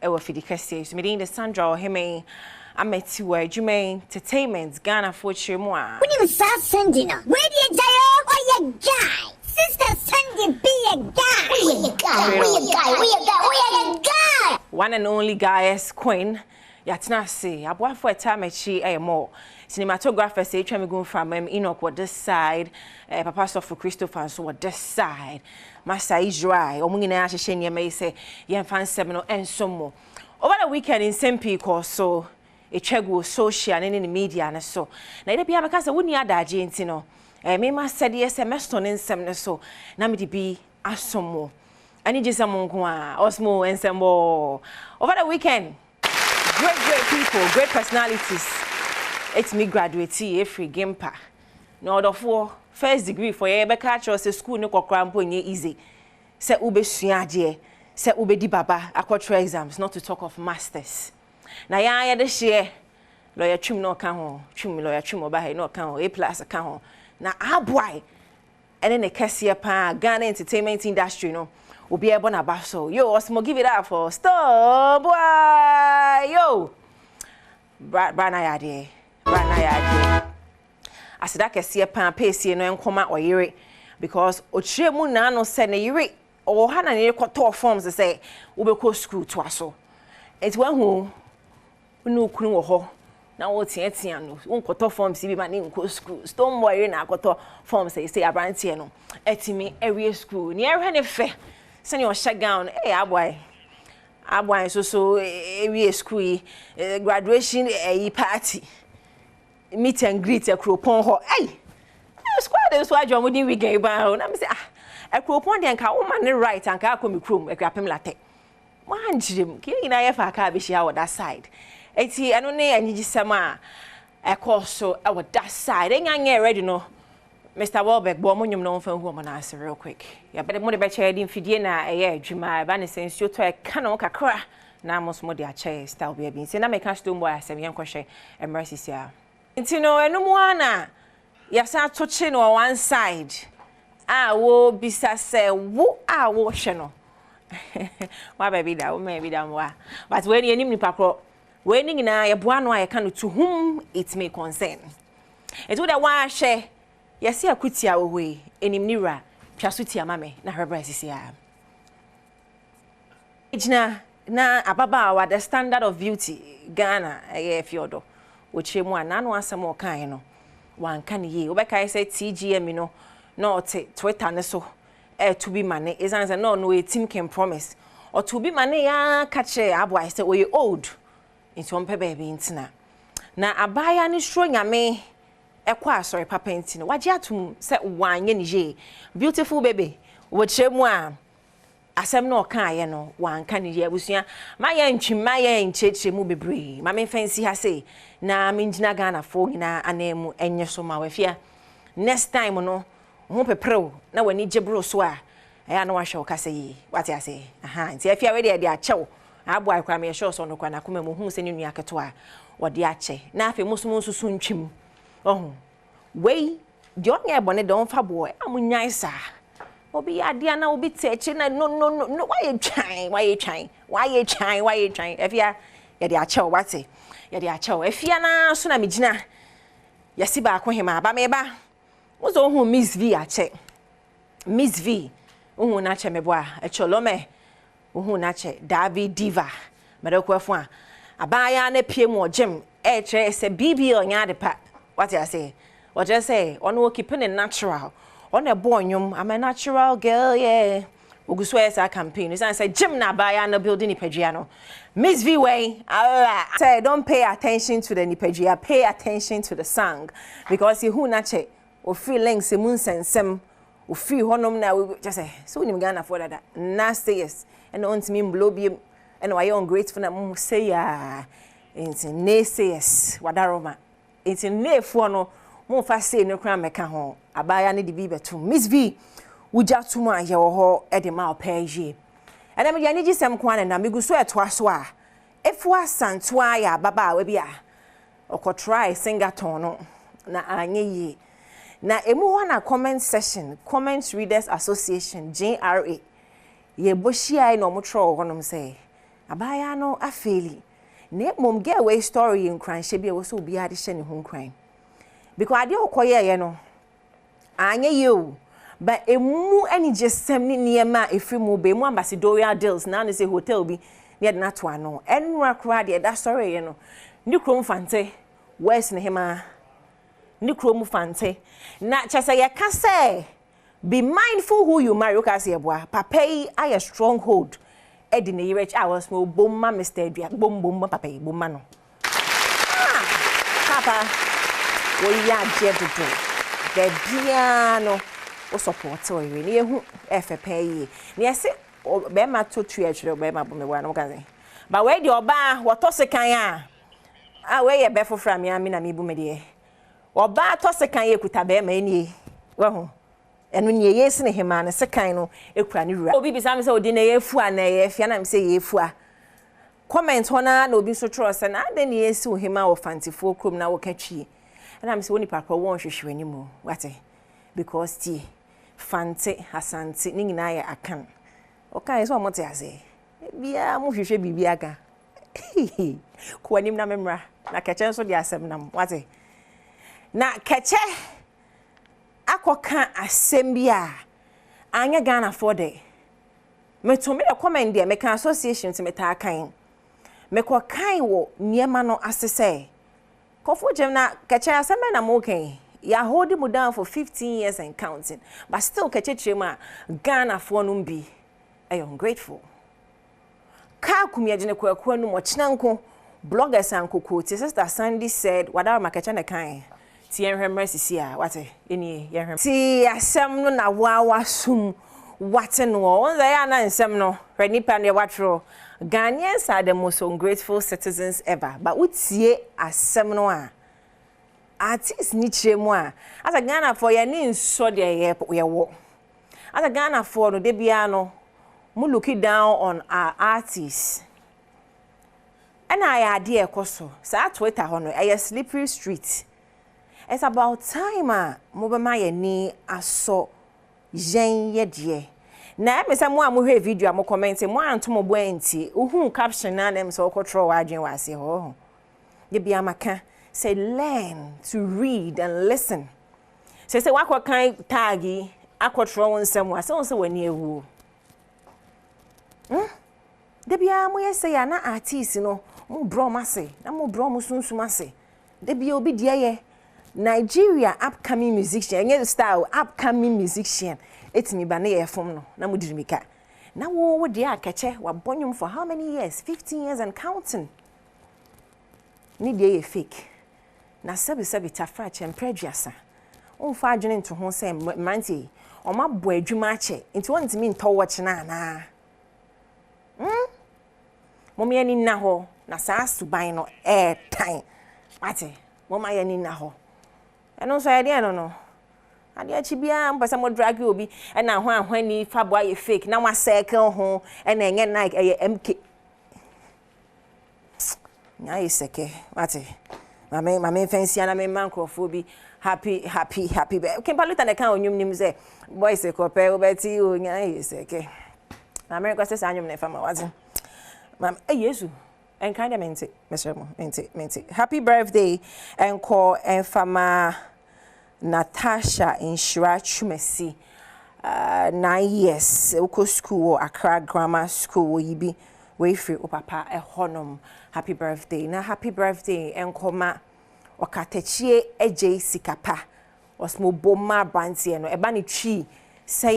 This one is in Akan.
ewa fidikese so me the Sandra Oheme ametiwa Jume Entertainment Ghana for Chimwa. When you start sending her, where do you die? Oh, you guy. Sister Sandy be a guy. We a guy. One and only goddess queen. Yatna say, Abwa for a time she a more. Cinematographer say, Tremi going from Enoch what this side, Papa for Christopher, so what this side. Master Israel, or Mungina Shania may say, Yan fan seminal and some more. Over the weekend in St. Pico, so a check was social and in the media and so. Now, the Piama Casa wouldn't add that, you know. Me must say, yes, a meston in some so. Namity be as some more. I need just some Osmo and some more. Over the weekend, great people, great personalities. It's me graduate every game pa. No other for first degree for ye be catch us school no kokra mpo nye easy. Se ube suade, se ube di baba akwatra exams, not to talk of masters. Na ya de share lawyer twim no kan ho, twim lawyer twim oba he no kan ho, A+ kan ho. Na aboy ene ne kese pa Ghana entertainment industry no. Obi ebo na ba so. Yo, Osmo give it up for stop boy. Yo. Brana yade. Brana yade. Asida kese pa pese no enkoma oyire because ochire mu na no se ne yire o ha na ne kwoto forms say wo be ko school to aso. Enti wan hu unu kunu wo ho na wo tie no won kwoto forms bi ma ne nko school stone boy na kwoto forms say abrantie no etimi area school ni ehwe ne fe se ne o shagown aboy so area school graduation party meet and greet a cropon ho hey squad so ajo mo di weekend ba na me say a cropon de nka wo man right anka akomi krom e krapem late mo anjirem ki na ye fa ka be hia that side eti eno ne anyigisema e course so e that side enyan ready no Mr. Welbeck bo mo nyum no mfa hu mo na ase real quick ya be mo de be che di mfidie na e ye adwuma ba ne sensio to e ka no kakra na mo so mo de a che style be bi na me ka stone boy asem yen kwhwe e mercy sia nti no enum ana yasa to che no one side wo bisa se wo wo hwe no wa baby da wo maybe da mo but when you ni pakro when ni na ye boa no a ye ka no to whom it may concern it would wa hwe yesi akutia wo we enim nira twasutia mame na hebra sisia ejina na ababa wa the standard of beauty Ghana fiodo ochemu anano asem okan no wanka ne ye obeka say TGM no no Twitter ne so to be mane is say no a team can promise or to be mane ya kache aboy say we old into on baby ntina na abaya ne sro nyame ekwa asori papa ntino waje atum say wanye ne je beautiful baby ochemu a asem no kan ye no wanka ne ye abusua maye ntwima ye ncheche mu bebre ma me fancy ha say na minjina Ghana fo hina anemu enye so ma wafia next time no ho pepro na wani jebro so a ya no wahwe ka say what ya say nti afia we de achew abo akwa me show so no kwa na kuma mu hu se ne nua keto a wode ache na afi musumu susu ntwim we de onye ebone de onfa boy amunyan sa obi adia na obi teche na no why you trying afia ya de achew wate ya de achew afia na so na migina yesi ba akohema ba meba wozo hu Miss V ache Miss V hu na che meboa echolome hu na che David Diva medekwa fu a abaya na pie mu ogem che se bibi onya de pa what you say what just say ono keeping it natural on a boy I'm a natural girl yeah oguso esa campaign is say gym na abaya na building Nipegiano Miss V way say don't pay attention to the Nipegia pay attention to the song because you hu na che o feelings se mun sensem o feel honom na we just say so we Ghana for that nasty yes and on to me blow be and why you ungrateful na mu say ya into naysayers wadaroma into nefo no mo fa say no kran meka ho abaya ne de bi beto Miss V wuja tumu aye wo ho e de ma opeye and am yani gisem kwan na meguso eto aso a efu asanto aya baba we bia okotry singaton no na anye yi na emu ho na comment session Comment Readers Association JRA ye bohia no mo tro honom say abaya no afeli ne mom get away story in crime she be wo so obi ade hye ne ho crime because ade okoye ye no anya you but emu any just sem ni niema efri mu be mu ambassadorial deals na say hotel bi ne de na to ano enwa kra de that story ye no ni krom fante west ne hema ni krom fante na chese ye ka say be mindful who you marry ka say eboa papa yi a stronghold edi ne yirech a was mo bomma Mr. Edua bom papa yi bomma no papa wo ya je dodo de bia no o support o yi ne ehu FP yi ne yesi be ma to tu e chire be ma bo me wa no kan say ba we di oba wo to sekan a we ye be fofra me ami na me bu me de oba to sekan ye kuta be ma eni wo ho enu ne yesi ne hema ne sekan no ekura ne wura obi bisa me say odi na yefu a na yefia na me say yefu a comment hona na obi so trust na ade ne yesi o hema wo fantifo krom na wo katwi na me say woni papa won hwehwe ni mu wate because ti fante asante ni nyina ya akan o kan so mo te ase bia mo hwehwe bibia aka ko anim na memra na keche so de asem na wate na keche akoka asem bia anya Ghana for day me to me the comment there me kan association to me ta kan me ko kan wo niema no asese kofo jem na keche asem na mo kan ya holding mu down for 15 years and counting but still keche chema Ghana for no bi I am grateful ka kumia jene kwa no mo chinanko bloggers anko quote sister Sandy said whatever makeche na kan ti yenhwem resisi a wate eni yenhwem ti asem no na wawa sum wate no onza ya na nsem no renipa ne watro Ghanaians are the most ungrateful citizens ever but utie asem no a artist ni chiremu a as a Ghana for ye ni nso de ye wo as a Ghana for no de bia no mu looking down on our artists and I idea ekoso sa Twitter ho no a slippery street. It's about time mo be ma ye ni aso yen ye de na me say mo hwe video mo comment mo anto mo bo enti uhun caption na dem so control wa adwen wa se ho de bia maka say learn to read and listen say wakwa kan tagi akotro won sem wa say wani ewu de bia mo ye say ya na artist no mo bro ma say na mo bro mo sunsum ase de bia obi de ye Nigeria upcoming musician any style upcoming musician etimi ba na ye fom no na mo dirimika na wo de akache wa bonyum for how many years 15 years and counting ni de ye fake na sebi tafra chempreduasa onfa adwene nto ho se manti o ma bo adwuma ache nti wontimi nto wo chena na momi ani na ho na sa suban no time ate moma ye ni na ho eno so ye de no ade achi bia mpasa mo drag obi e na ho ahwani fabo aye fake na wa circle ho e na enye Nike eye MK nya iseke ate mame fancy na me microphone happy Kimpaluta na kan onyum nim say boys e kope obeti o nya iseke America say anyum na fama wazi mam yesu en kind mente mesremo mente happy birthday en call en fama Natasha in Shirachumesi 9 years uko school Accra Grammar School yibi we free o papa e honom happy birthday na happy birthday en koma okatechie eje sikapa osmo bomma brantie no eba ne twi say